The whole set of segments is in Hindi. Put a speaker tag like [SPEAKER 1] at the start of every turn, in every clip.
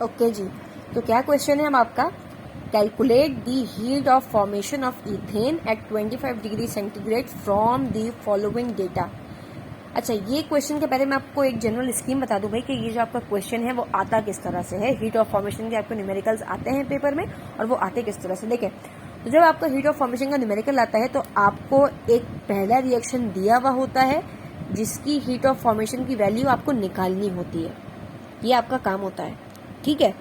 [SPEAKER 1] ओके जी, तो क्या क्वेश्चन है अब आपका, calculate the heat of formation of ethane at 25 degree centigrade from the following data. अच्छा, ये क्वेश्चन के पहले मैं आपको एक जनरल स्कीम बता दूं भाई कि ये जो आपका क्वेश्चन है वो आता किस तरह से है। हीट ऑफ फॉर्मेशन के आपको न्यूमेरिकल्स आते हैं पेपर में और वो आते किस तरह से, देखें। तो जब आपका हीट ऑफ फॉर्मेशन का न्यूमेरिकल आता है तो आपको एक पहला रिएक्शन दिया हुआ होता है जिसकी हीट ऑफ फॉर्मेशन की वैल्यू आपको निकालनी होती है, ये आपका काम होता है, ठीक है।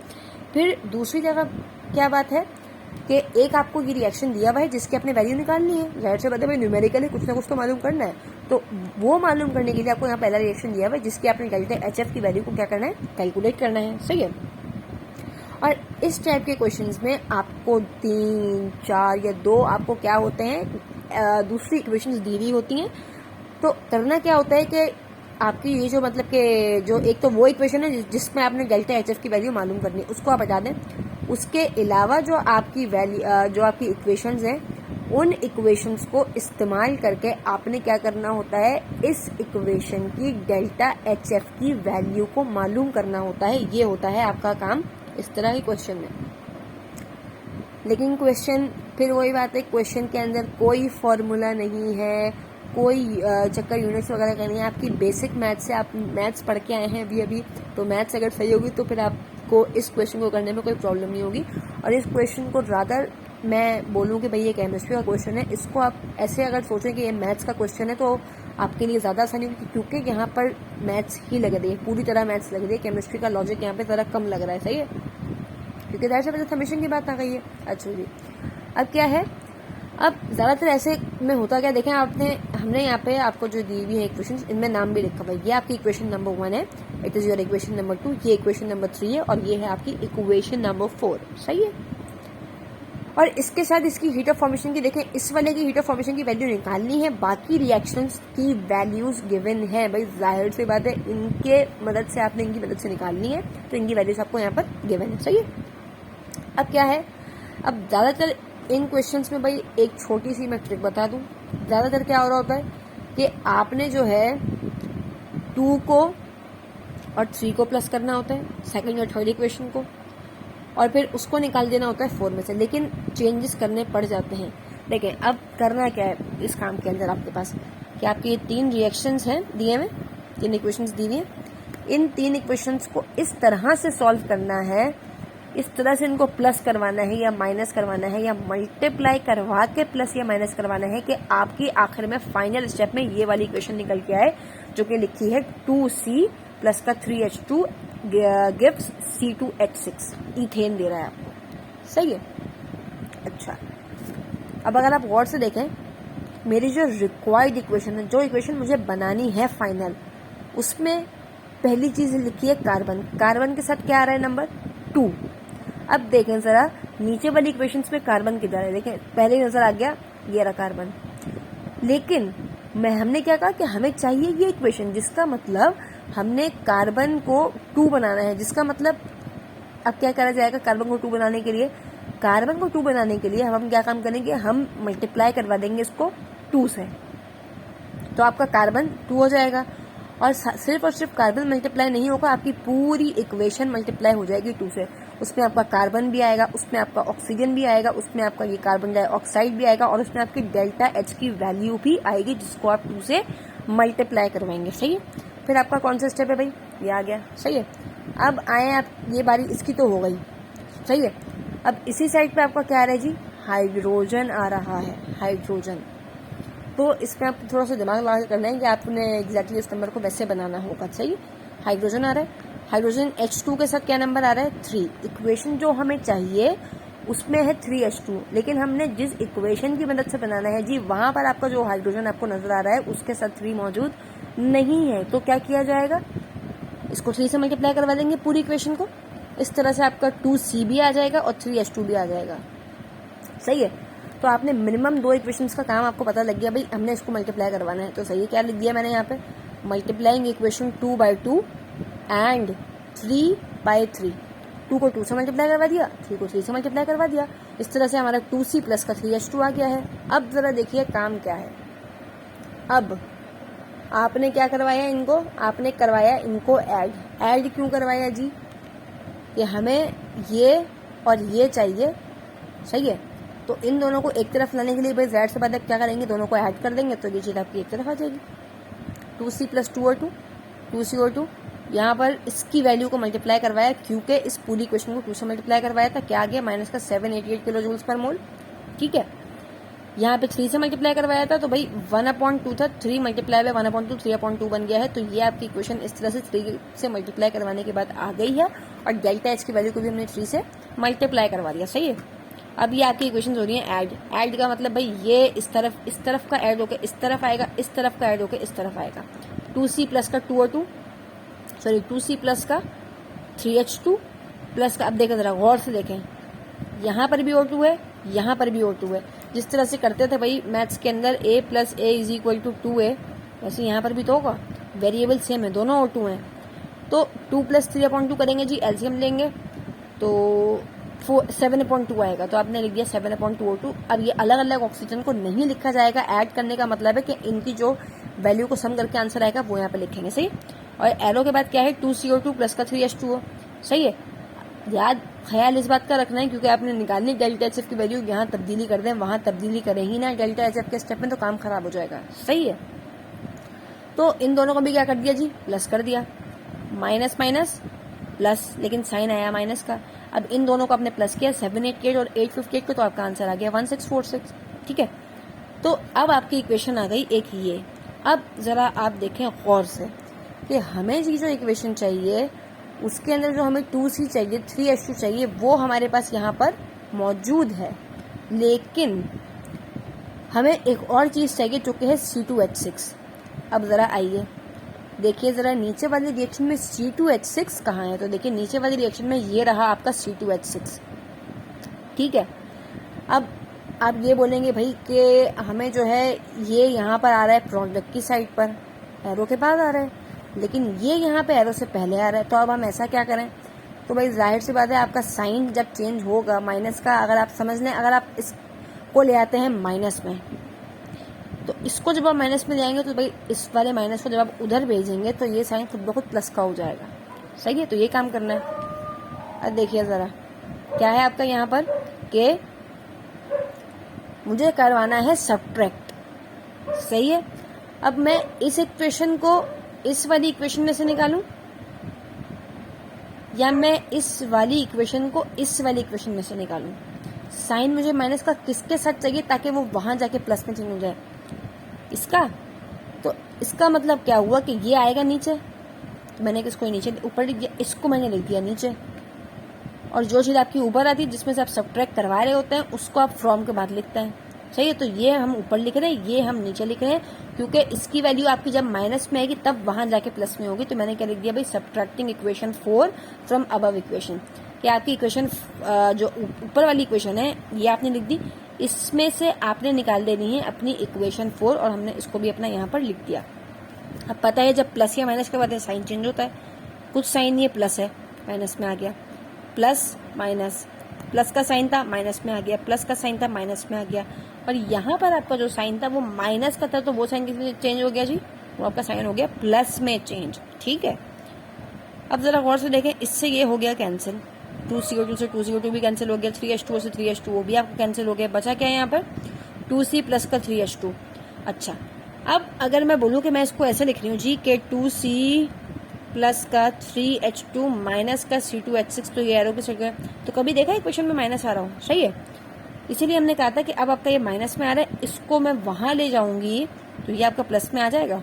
[SPEAKER 1] फिर दूसरी जगह क्या बात है कि एक आपको ये रिएक्शन दिया हुआ है जिसकी अपने वैल्यू निकालनी है, जाहिर से बात है भाई न्यूमेरिकली कुछ ना कुछ तो मालूम करना है, तो वो मालूम करने के लिए आपको यहाँ पहला रिएक्शन दिया हुआ है जिसकी आपने कैलकुलेट HF की वैल्यू को क्या करना है, कैलकुलेट करना है, सही है। और इस टाइप के क्वेश्चंस में आपको 3, 4 या 2 आपको क्या होते हैं, दूसरी इक्वेशंस दी हुई होती हैं। तो करना क्या होता है कि आपकी ये जो मतलब कि जो एक तो वो इक्वेशन है जिसमें आपने डेल्टा HF की वैल्यू मालूम करनी है उसको आप हटा दें। उसके अलावा जो आपकी वैल्यू जो आपकी इक्वेशंस हैं उन इक्वेशंस को इस्तेमाल करके आपने क्या करना होता है, इस इक्वेशन की डेल्टा HF की वैल्यू को मालूम करना होता है। ये होता है आपका काम इस तरह के क्वेश्चन में। लेकिन क्वेश्चन फिर वही बात है, क्वेश्चन के अंदर कोई फॉर्मूला नहीं है, कोई चक्कर यूनिट्स वगैरह का नहीं है। आपकी बेसिक मैथ्स से आप मैथ्स पढ़ के आए हैं अभी तो मैथ्स अगर सही होगी तो फिर आपको इस क्वेश्चन को करने में कोई प्रॉब्लम नहीं होगी। और इस क्वेश्चन को रादर मैं बोलूँ कि भाई ये केमिस्ट्री का क्वेश्चन है, इसको आप ऐसे अगर सोचें कि ये मैथ्स का क्वेश्चन है तो आपके लिए ज़्यादा आसानी होगी, क्योंकि यहाँ पर मैथ्स ही लग रही है, पूरी तरह मैथ्स लग रही है। केमिस्ट्री का लॉजिक यहाँ पे ज़रा कम लग रहा है, सही है, क्योंकि दैट से समीशन की बात आ गई है। अच्छा जी, अब क्या है, अब ज़्यादातर ऐसे में होता क्या, देखें आपने हमने यहाँ पे आपको जो दी हुई है इक्वेशन, इनमें नाम भी लिखा हुआ है। ये आपकी इक्वेशन नंबर 1 है, it is your equation number 2, ये इक्वेशन नंबर 3 है और ये है आपकी इक्वेशन नंबर 4, सही है। और इसके साथ इसकी हीट ऑफ फॉर्मेशन की देखें, इस वाले की हीट ऑफ फॉर्मेशन की वैल्यू निकालनी है, बाकी रिएक्शंस की वैल्यूज गिवन है। भाई जाहिर सी बात है इनके मदद से आपने इनकी मदद से निकालनी है, तो इनकी वैल्यूज आपको यहाँ पर गिवन है, सही है। अब क्या है, अब ज़्यादातर इन क्वेश्चंस में भाई एक छोटी सी मैं ट्रिक बता दूं। ज़्यादातर क्या हो रहा होता है कि आपने जो है 2 को और 3 को प्लस करना होता है, सेकंड और थर्ड इक्वेशन को, और फिर उसको निकाल देना होता है 4 में से, लेकिन चेंजेस करने पड़ जाते हैं। देखें अब करना क्या है इस काम के अंदर आपके पास, कि आपके ये 3 रिएक्शंस हैं दिए हुए, 3 इक्वेशंस दी हुई हैं, इन 3 इक्वेशंस को इस तरह से सॉल्व करना है, इस तरह से इनको प्लस करवाना है या माइनस करवाना है या मल्टीप्लाई करवा के प्लस या माइनस करवाना है कि आपकी आखिर में फाइनल स्टेप में ये वाली इक्वेशन निकल के आए जो कि लिखी है 2C प्लस का 3H2 गिव्स C2H6, इथेन दे रहा है आपको, सही है। अच्छा, अब अगर आप गौर से देखें, मेरी जो रिक्वायर्ड इक्वेशन है, जो इक्वेशन मुझे बनानी है फाइनल, उसमें पहली चीज लिखी है कार्बन, कार्बन के साथ क्या आ रहा है, नंबर 2। अब देखें जरा नीचे वाली इक्वेशंस में कार्बन किधर है, देखें पहले ही नजर आ गया, ये रहा कार्बन। लेकिन हमने क्या कहा कि हमें चाहिए ये इक्वेशन, जिसका मतलब हमने कार्बन को 2 बनाना है, जिसका मतलब अब क्या करा जाएगा, कार्बन को 2 बनाने के लिए, कार्बन को 2 बनाने के लिए हम क्या काम करेंगे, हम मल्टीप्लाई करवा देंगे इसको 2 से, तो आपका कार्बन 2 हो जाएगा। और सिर्फ कार्बन मल्टीप्लाई नहीं होगा, आपकी पूरी इक्वेशन मल्टीप्लाई हो जाएगी 2 से। उसमें आपका कार्बन भी आएगा, उसमें आपका ऑक्सीजन भी आएगा, उसमें आपका ये कार्बन डाइऑक्साइड भी आएगा, और उसमें आपकी डेल्टा H की वैल्यू भी आएगी जिसको आप 2 से मल्टीप्लाई करवाएंगे, सही है। फिर आपका कौन सा स्टेप है भाई, ये आ गया, सही है। अब आए आप, ये बारी इसकी तो हो गई, सही है। अब इसी साइड पे आपका क्या आ रहा है जी, हाइड्रोजन आ रहा है, हाइड्रोजन। तो इसमें आपको थोड़ा सा दिमाग लगा के करना है कि आपने एग्जैक्टली इस नंबर को वैसे बनाना होगा, सही। हाइड्रोजन आ रहा है, हाइड्रोजन H2 के साथ क्या नंबर आ रहा है, 3। इक्वेशन जो हमें चाहिए उसमें है 3H2, लेकिन हमने जिस इक्वेशन की मदद से बनाना है जी, वहां पर आपका जो हाइड्रोजन आपको नजर आ रहा है उसके साथ 3 मौजूद नहीं है। तो क्या किया जाएगा, इसको 3 से मल्टीप्लाई करवा देंगे पूरी इक्वेशन को, इस तरह से आपका 2C भी आ जाएगा और 3H2 भी आ जाएगा, सही है। तो आपने मिनिमम 2 इक्वेशंस का काम आपको पता लग गया, भाई हमने इसको मल्टीप्लाई करवाना है, तो सही है। क्या लिख दिया मैंने यहाँ पे, मल्टीप्लाइंग इक्वेशन 2/2 एंड 3/3, 2 को 2 से मल्टीप्लाई करवा दिया, 3 को 3 से मल्टीप्लाई करवा दिया, इस तरह से हमारा 2C प्लस का 3H2 आ गया है। अब जरा देखिए काम क्या है, अब आपने क्या करवाया, इनको आपने करवाया इनको ऐड क्यों करवाया जी, कि हमें ये और ये चाहिए, सही है। तो इन दोनों को एक तरफ लाने के लिए भाई ज़ाहिर सी बात है क्या करेंगे, दोनों को ऐड कर देंगे तो ये चीज़ आपकी एक तरफ आ जाएगी। 2c + 2o2, 2c और 2, यहाँ पर इसकी वैल्यू को मल्टीप्लाई करवाया क्योंकि इस पूरी इक्वेशन को 2 से मल्टीप्लाई करवाया था, क्या आ गया माइनस का 788 किलो जूल्स पर मोल, ठीक है। यहाँ पे 3 से मल्टीप्लाई करवाया था तो भाई 1/2 था, 3 मल्टीप्लाई बाय 1/2 3/2 बन गया है। तो ये आपकी इक्वेशन इस तरह से 3 से मल्टीप्लाई करवाने के बाद आ गई है और डेल्टा एच की वैल्यू को भी हमने 3 से मल्टीप्लाई करवा दिया, सही है। अब ये आपकी इक्वेशन हो रही है ऐड का मतलब भाई ये इस तरफ का ऐड होकर इस तरफ आएगा, इस तरफ का ऐड होकर इस तरफ आएगा। 2c प्लस का 2o2 सॉरी 2c प्लस का 3h2 प्लस का, अब देखें जरा गौर से देखें, यहाँ पर भी O2 है, यहाँ पर भी O2 है। जिस तरह से करते थे भाई मैथ्स के अंदर a + a = 2a, वैसे यहाँ पर भी तो होगा, वेरिएबल सेम है, दोनों O2 हैं। तो 2 + 3/2 करेंगे जी, एलसीएम लेंगे तो 7/2 आएगा, तो आपने लिख दिया 7/2O2। अब ये अलग अलग ऑक्सीजन को नहीं लिखा जाएगा, ऐड करने का मतलब है कि इनकी जो वैल्यू को सम करके आंसर आएगा वो यहाँ पे लिखेंगे, सही। और एरो के बाद क्या है 2CO2 प्लस का 3H2O, सही है। याद ख्याल इस बात का रखना है क्योंकि आपने निकालनी डेल्टा एचएफ की वैल्यू, यहाँ तब्दीली कर दें वहाँ तब्दीली करें ही ना डेल्टा एचएफ के स्टेप में, तो काम खराब हो जाएगा, सही है। तो इन दोनों को भी क्या कर दिया जी, प्लस कर दिया, माइनस माइनस प्लस, लेकिन साइन आया माइनस का। अब इन दोनों को आपने प्लस किया 788 और 858 को, तो आपका आंसर आ गया 1646, ठीक है। तो अब आपकी इक्वेशन आ गई एक ये। अब जरा आप देखें गौर से कि हमें जी जो इक्वेशन चाहिए उसके अंदर जो हमें 2c चाहिए 3h2 चाहिए वो हमारे पास यहाँ पर मौजूद है, लेकिन हमें एक और चीज़ चाहिए जो कि है C2H6। अब ज़रा आइए देखिए ज़रा नीचे वाली रिएक्शन में C2H6 कहाँ है, तो देखिए नीचे वाली रिएक्शन में ये रहा आपका C2H6, ठीक है। अब आप ये बोलेंगे भाई कि हमें जो है ये यहाँ पर आ रहा है प्रोडक्ट की साइड पर, एरो के बाद आ रहा है, लेकिन ये यहाँ पे एरो से पहले आ रहा है। तो अब हम ऐसा क्या करें, तो भाई जाहिर सी बात है आपका साइन जब चेंज होगा माइनस का, अगर आप समझ लें अगर आप इसको ले आते हैं माइनस में, तो इसको जब आप माइनस में ले आएंगे तो भाई इस वाले माइनस को जब आप उधर भेजेंगे तो ये साइन खुद ब खुद प्लस का हो जाएगा, सही है। तो ये काम करना है। अब देखिए ज़रा क्या है आपका यहाँ पर कि मुझे करवाना है सब्ट्रैक्ट, सही है। अब मैं इस इक्वेशन को इस वाली इक्वेशन में से निकालूं या मैं इस वाली इक्वेशन को इस वाली इक्वेशन में से निकालूं, साइन मुझे माइनस का किसके साथ चाहिए ताकि वो वहां जाके प्लस में चेंज हो जाए, इसका। तो इसका मतलब क्या हुआ कि ये आएगा नीचे, तो मैंने इसको नीचे ऊपर लिख दिया, इसको मैंने लिख दिया नीचे, और जो चीज़ आपकी ऊपर आती है जिसमें से आप सब्ट्रैक्ट करवा रहे होते हैं उसको आप फ्रॉम के बाद लिखते हैं, सही है। तो ये हम ऊपर लिख रहे हैं, ये हम नीचे लिख रहे हैं, क्योंकि इसकी वैल्यू आपकी जब माइनस में आएगी तब वहां जाके प्लस में होगी। तो मैंने क्या लिख दिया भाई, subtracting equation 4 from above equation, कि आपकी इक्वेशन जो ऊपर वाली इक्वेशन है ये आपने लिख दी, इसमें से आपने निकाल देनी है अपनी इक्वेशन 4, और हमने इसको भी अपना यहाँ पर लिख दिया। अब पता है जब प्लस या माइनस के बाद साइन चेंज होता है, कुछ साइन ये प्लस है माइनस में आ गया, प्लस माइनस, प्लस का साइन था माइनस में आ गया, प्लस का साइन था माइनस में आ गया, और यहाँ पर आपका जो साइन था वो माइनस का था, तो वो साइन किसमें चेंज हो गया जी, वो आपका साइन हो गया प्लस में चेंज, ठीक है। अब जरा गौर से देखें, इससे ये हो गया कैंसिल, 2CO2 से 2CO2 भी कैंसिल हो गया, 3H2O से 3H2O भी आपको कैंसिल हो गया, बचा क्या है यहाँ पर 2C प्लस का 3H2। अच्छा, अब अगर मैं बोलूँ कि मैं इसको ऐसे लिख रही हूँ जी कि 2C प्लस का 3H2 माइनस का C2H6, तो ये एरो के साइड, तो कभी देखा है क्वेश्चन में माइनस आ रहा हो, सही है। इसीलिए हमने कहा था कि अब आपका ये माइनस में आ रहा है, इसको मैं वहां ले जाऊंगी तो ये आपका प्लस में आ जाएगा,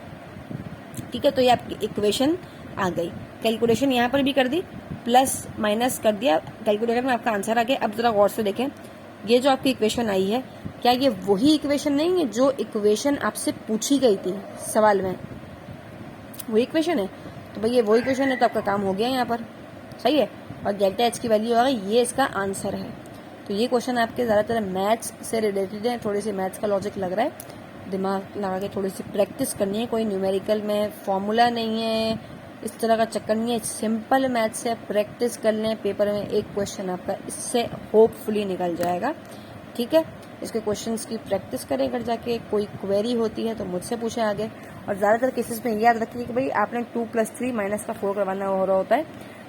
[SPEAKER 1] ठीक है। तो ये आपकी इक्वेशन आ गई, कैलकुलेशन यहाँ पर भी कर दी, प्लस माइनस कर दिया, कैलकुलेटर में आपका आंसर आ गया। अब जरा गौर से देखें, ये जो आपकी इक्वेशन आई है क्या ये वही इक्वेशन नहीं है जो इक्वेशन आपसे पूछी गई थी सवाल में, वही इक्वेशन है। तो भाई ये वही इक्वेशन है, तो आपका काम हो गया यहाँ पर, सही है। और डेल्टा एच की वैल्यू आ गई, ये इसका आंसर है। तो ये क्वेश्चन आपके ज़्यादातर मैथ्स से रिलेटेड है, थोड़ी सी मैथ्स का लॉजिक लग रहा है, दिमाग लगा के थोड़ी सी प्रैक्टिस करनी है, कोई न्यूमेरिकल में फॉर्मूला नहीं है, इस तरह का चक्कर नहीं है, सिंपल मैथ्स है, प्रैक्टिस कर लें, पेपर में एक क्वेश्चन आपका इससे होपफुली निकल जाएगा, ठीक है। इसके क्वेश्चंस की प्रैक्टिस करें, अगर जाके कोई क्वेरी होती है तो मुझसे पूछें आगे। और ज़्यादातर केसेस में याद रखिए कि भाई आपने 2 + 3 - का 4 करवाना हो रहा होता है,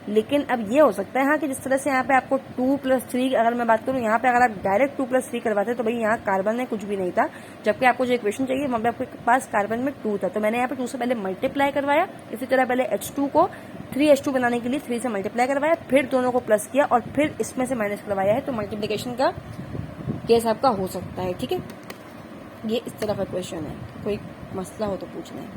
[SPEAKER 1] लेकिन अब ये हो सकता है हाँ कि जिस तरह से यहाँ पे आपको 2+3, अगर मैं बात करूँ यहाँ पे अगर आप डायरेक्ट 2+3 करवाते तो भाई यहाँ कार्बन में कुछ भी नहीं था, जबकि आपको जो इक्वेशन चाहिए वहाँ पे आपके पास कार्बन में 2 था, तो मैंने यहाँ पे 2 से पहले मल्टीप्लाई करवाया। इसी तरह पहले H2 को 3H2 बनाने के लिए 3 से मल्टीप्लाई करवाया, फिर दोनों को प्लस किया और फिर इसमें से माइनस करवाया है, तो मल्टीप्लीकेशन का केस आपका हो सकता है। ठीक है, ये इस तरह का क्वेश्चन है, कोई मसला हो तो पूछना है।